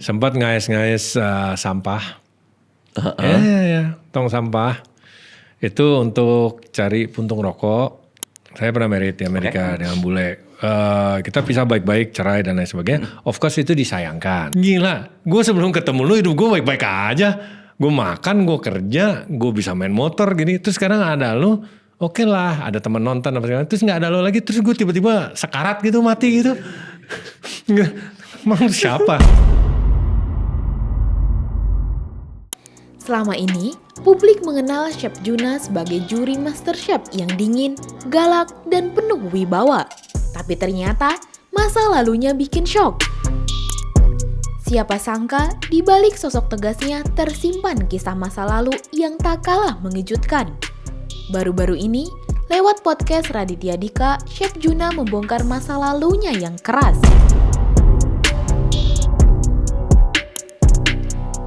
sempat ngais-ngais sampah. Tong sampah. Itu untuk cari puntung rokok. Saya pernah married di Amerika dengan bule. Kita pisah baik-baik, cerai dan lain sebagainya. Of course itu disayangkan. Gila, gue sebelum ketemu lu hidup gue baik-baik aja. Gue makan, gue kerja, gue bisa main motor gini. Terus sekarang ada lu, oke lah, ada teman nonton apa segala. Terus nggak ada lu lagi, terus gue tiba-tiba sekarat gitu, mati gitu. Emang siapa? Selama ini, publik mengenal Chef Juna sebagai juri MasterChef yang dingin, galak, dan penuh wibawa. Tapi ternyata, masa lalunya bikin shock. Siapa sangka, di balik sosok tegasnya tersimpan kisah masa lalu yang tak kalah mengejutkan. Baru-baru ini, lewat podcast Raditya Dika, Chef Juna membongkar masa lalunya yang keras.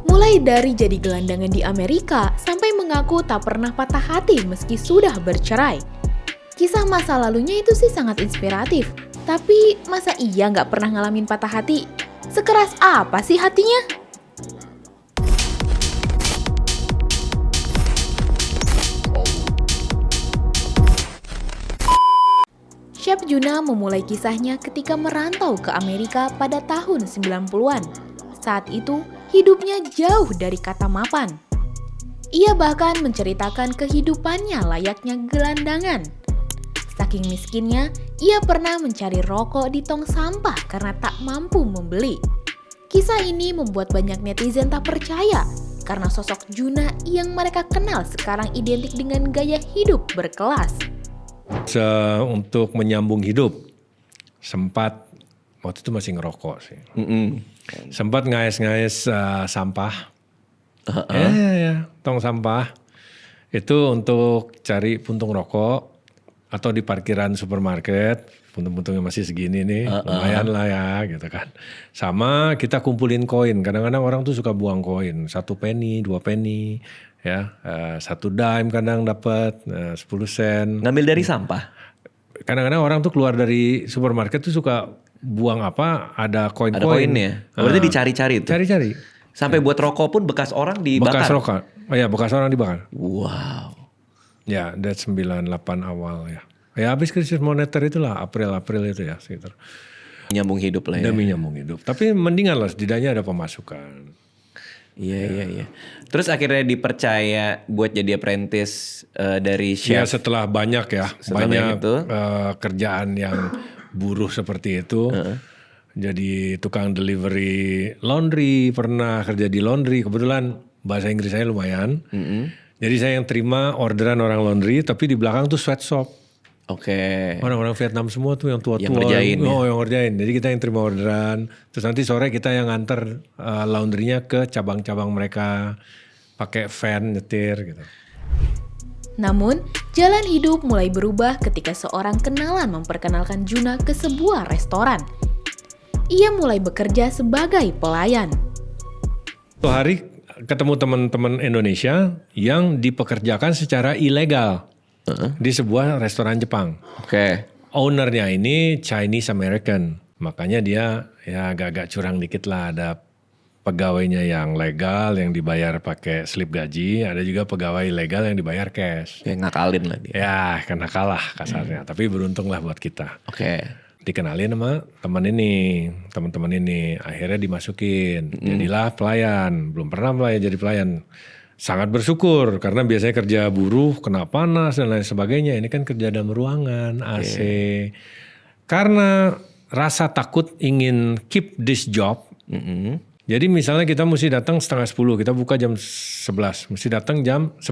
Mulai dari jadi gelandangan di Amerika, sampai mengaku tak pernah patah hati meski sudah bercerai. Kisah masa lalunya itu sih sangat inspiratif. Tapi masa iya nggak pernah ngalamin patah hati? Sekeras apa sih hatinya? Chef Juna memulai kisahnya ketika merantau ke Amerika pada tahun 90-an. Saat itu, hidupnya jauh dari kata mapan. Ia bahkan menceritakan kehidupannya layaknya gelandangan. Saking miskinnya, ia pernah mencari rokok di tong sampah karena tak mampu membeli. Kisah ini membuat banyak netizen tak percaya karena sosok Juna yang mereka kenal sekarang identik dengan gaya hidup berkelas. Untuk menyambung hidup, sempat waktu itu masih ngerokok sih. Sempat ngais-ngais sampah. Tong sampah. Itu untuk cari puntung rokok. Atau di parkiran supermarket, puntung-puntungnya masih segini nih, lumayan lah ya gitu kan. Sama kita kumpulin koin, kadang-kadang orang tuh suka buang koin, 1 penny, 2 penny, ya, 1 dime kadang dapat, 10 sen. Ngambil dari sampah? Kadang-kadang orang tuh keluar dari supermarket tuh suka buang apa, ada koin-koin. Ada koinnya, berarti dicari-cari tuh? Cari-cari. Sampai buat rokok pun bekas orang dibakar? Bekas rokok, bekas orang dibakar. Wow. Ya, that's 98 awal ya. Ya habis krisis moneter itulah, April itu ya sekitar. Nyambung hidup lah ya. Demi nyambung hidup. Tapi mendingan lah, setidaknya ada pemasukan. Iya. Terus akhirnya dipercaya buat jadi apprentice dari chef. Ya setelah banyak ya, banyak kerjaan yang buruh seperti itu. Jadi tukang delivery laundry, pernah kerja di laundry. Kebetulan bahasa Inggris saya lumayan. Jadi saya yang terima orderan orang laundry, tapi di belakang tuh sweatshop. Oke. Orang-orang Vietnam semua tuh yang tua-tua. Yang ngerjain yang ngerjain. Jadi kita yang terima orderan. Terus nanti sore kita yang nganter laundrynya ke cabang-cabang mereka. Pakai van, nyetir gitu. Namun, jalan hidup mulai berubah ketika seorang kenalan memperkenalkan Juna ke sebuah restoran. Ia mulai bekerja sebagai pelayan. Suatu hari ketemu teman-teman Indonesia yang dipekerjakan secara ilegal di sebuah restoran Jepang. Oke. Ownernya ini Chinese American, makanya dia ya agak-agak curang dikit lah. Ada pegawainya yang legal yang dibayar pakai slip gaji, ada juga pegawai legal yang dibayar cash. Kayak ngakalin lah dia. Ya kena kalah kasarnya, tapi beruntung lah buat kita. Oke. Dikenalin sama teman-teman ini, akhirnya dimasukin, jadilah pelayan. Belum pernah jadi pelayan. Sangat bersyukur karena biasanya kerja buruh, kena panas dan lain sebagainya. Ini kan kerja dalam ruangan, AC. Karena rasa takut ingin keep this job. Jadi misalnya kita mesti datang 9:30, kita buka jam 11. Mesti datang jam 10,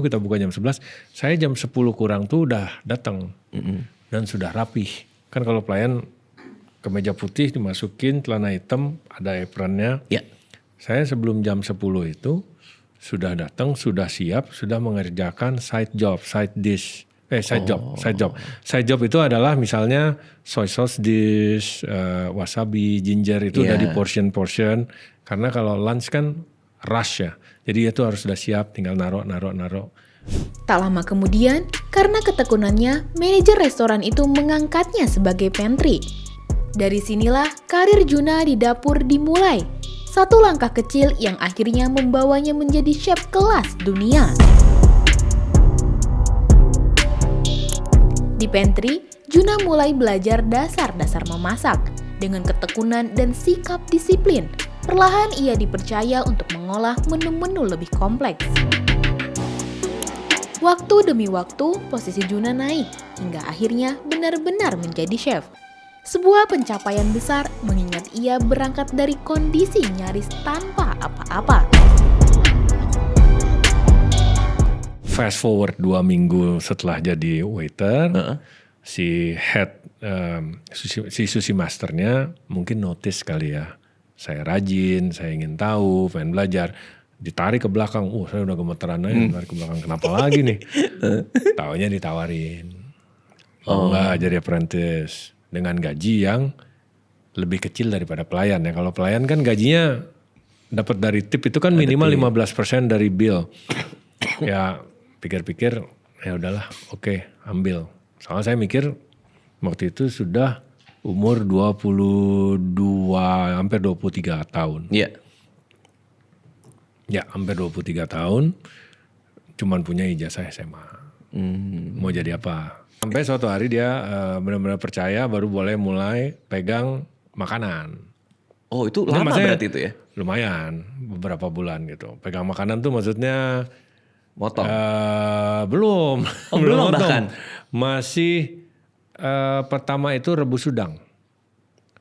kita buka jam 11. Saya jam 10 kurang tuh udah datang. Dan sudah rapih. Kan kalau pelayan kemeja putih dimasukin, celana hitam, ada apronnya. Ya. Saya sebelum jam 10 itu sudah datang, sudah siap, sudah mengerjakan side job. Side job itu adalah misalnya soy sauce dish, wasabi, ginger itu udah di portion. Karena kalau lunch kan rush ya. Jadi itu harus sudah siap, tinggal naruh. Tak lama kemudian, karena ketekunannya, manajer restoran itu mengangkatnya sebagai pantry. Dari sinilah karir Juna di dapur dimulai. Satu langkah kecil yang akhirnya membawanya menjadi chef kelas dunia. Di pantry, Juna mulai belajar dasar-dasar memasak. Dengan ketekunan dan sikap disiplin, perlahan ia dipercaya untuk mengolah menu-menu lebih kompleks. Waktu demi waktu, posisi Juna naik, hingga akhirnya benar-benar menjadi chef. Sebuah pencapaian besar mengingat ia berangkat dari kondisi nyaris tanpa apa-apa. Fast forward 2 minggu setelah jadi waiter, si head, si sushi masternya mungkin notice kali ya. Saya rajin, saya ingin tahu, pengen belajar. Ditarik ke belakang, saya udah gemeteran aja, ditarik ke belakang. Kenapa lagi nih? Taunya ditawarin. Enggak jadi apprentice. Dengan gaji yang lebih kecil daripada pelayan ya. Kalau pelayan kan gajinya dapat dari tip itu kan minimal 15% dari bill. Ya pikir-pikir ya udahlah, oke, ambil. Soalnya saya mikir waktu itu sudah umur 22, hampir 23 tahun. Iya. Ya hampir 23 tahun, cuman punya ijazah SMA. Mau jadi apa? Sampai suatu hari dia benar-benar percaya baru boleh mulai pegang makanan. Oh itu lama berarti itu ya? Lumayan, beberapa bulan gitu. Pegang makanan tuh maksudnya Motong? Belum. Oh belum bahkan? Masih pertama itu rebus udang.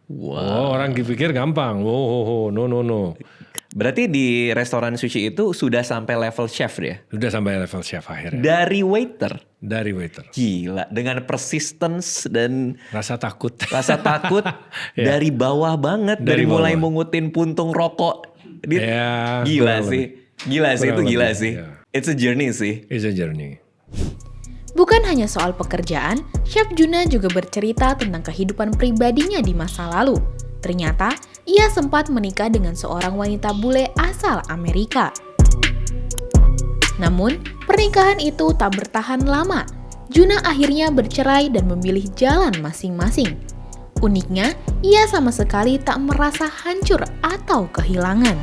Wow. Orang pikir gampang. No. Berarti di restoran sushi itu sudah sampai level chef ya? Sudah sampai level chef akhirnya. Dari waiter? Dari waiter. Gila, dengan persistence dan Rasa takut. dari bawah banget. Dari mulai bawah. mengutin puntung rokok. Ya, Gila kurang sih. Gila sih, itu Kurang gila lebih, sih. ya. It's a journey sih. It's a journey. Bukan hanya soal pekerjaan, Chef Juna juga bercerita tentang kehidupan pribadinya di masa lalu. Ternyata, ia sempat menikah dengan seorang wanita bule asal Amerika. Namun, pernikahan itu tak bertahan lama. Juna akhirnya bercerai dan memilih jalan masing-masing. Uniknya, ia sama sekali tak merasa hancur atau kehilangan.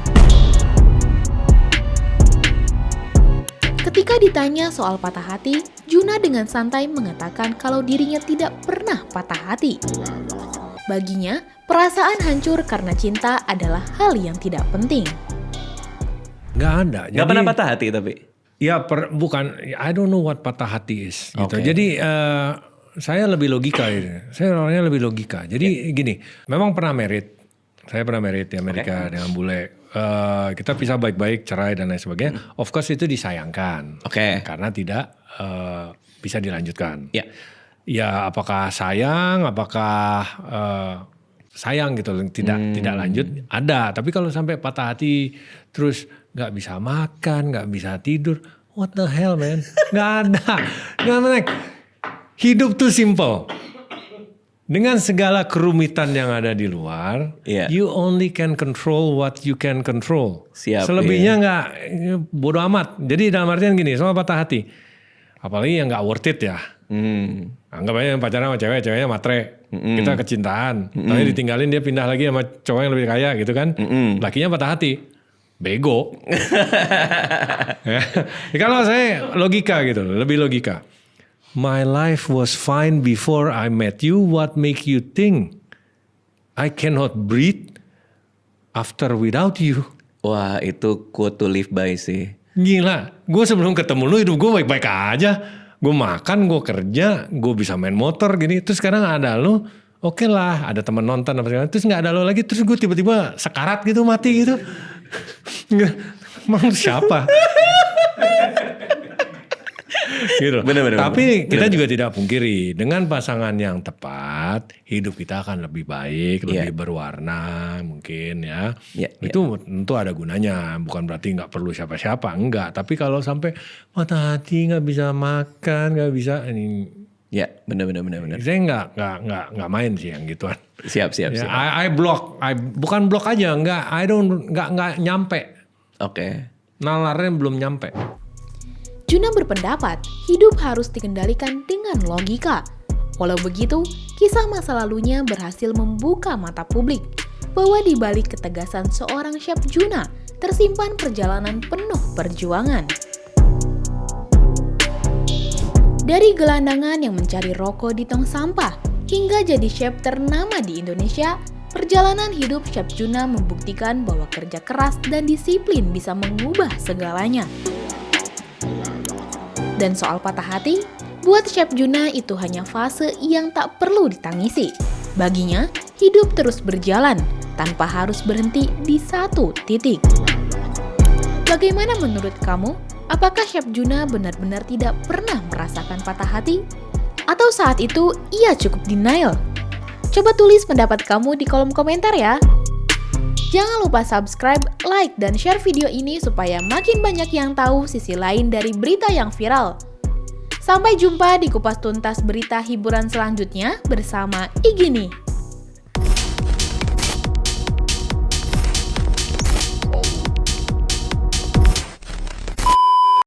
Ketika ditanya soal patah hati, Juna dengan santai mengatakan kalau dirinya tidak pernah patah hati. Baginya, perasaan hancur karena cinta adalah hal yang tidak penting. Gak ada. Gak pernah patah hati tapi? Ya bukan, I don't know what patah hati is. Gitu. Okay. Jadi saya lebih logika. Saya orangnya lebih logika. Jadi gini, memang pernah married. Saya pernah married di Amerika dengan bule. Kita pisah baik-baik, cerai dan lain sebagainya. Of course itu disayangkan. Karena tidak bisa dilanjutkan. Ya apakah sayang, apakah sayang gitu, tidak lanjut, ada. Tapi kalau sampai patah hati, terus nggak bisa makan, nggak bisa tidur, what the hell man? Nggak ada. Hidup tuh simple. Dengan segala kerumitan yang ada di luar, you only can control what you can control. Selebihnya nggak, bodo amat. Jadi dalam artian gini, soal patah hati, apalagi yang nggak worth it ya. Anggap aja pacaran sama ceweknya matre. Kita kecintaan. Tapi ditinggalin dia pindah lagi sama cowok yang lebih kaya gitu kan. Lakinya patah hati. Bego. Ya, kalau saya logika gitu. Lebih logika. My life was fine before I met you. What make you think I cannot breathe after without you? Wah itu quote to live by sih. Gila. Gue sebelum ketemu lu hidup gue baik-baik aja. Gue makan, gue kerja, gue bisa main motor gini. Terus sekarang ada lu, oke lah, ada teman nonton apa segala. Terus nggak ada lu lagi, terus gue tiba-tiba sekarat gitu, mati gitu. Emang siapa? Gitu. Bener. Tapi kita juga tidak pungkiri, dengan pasangan yang tepat, hidup kita akan lebih baik, lebih berwarna mungkin ya. Itu tentu ada gunanya, bukan berarti nggak perlu siapa-siapa, enggak. Tapi kalau sampai patah hati, nggak bisa makan, nggak bisa ini. Ya, benar. Saya nggak main sih yang gituan. Siap. I block, bukan block aja, nggak nyampe. Oke. Nalarnya belum nyampe. Juna berpendapat, hidup harus dikendalikan dengan logika. Walau begitu, kisah masa lalunya berhasil membuka mata publik bahwa di balik ketegasan seorang Chef Juna tersimpan perjalanan penuh perjuangan. Dari gelandangan yang mencari rokok di tong sampah hingga jadi chef ternama di Indonesia, perjalanan hidup Chef Juna membuktikan bahwa kerja keras dan disiplin bisa mengubah segalanya. Dan soal patah hati, buat Chef Juna itu hanya fase yang tak perlu ditangisi. Baginya, hidup terus berjalan tanpa harus berhenti di satu titik. Bagaimana menurut kamu? Apakah Chef Juna benar-benar tidak pernah merasakan patah hati? Atau saat itu ia cukup denial? Coba tulis pendapat kamu di kolom komentar ya. Jangan lupa subscribe, like, dan share video ini supaya makin banyak yang tahu sisi lain dari berita yang viral. Sampai jumpa di Kupas Tuntas Berita Hiburan selanjutnya bersama Igini.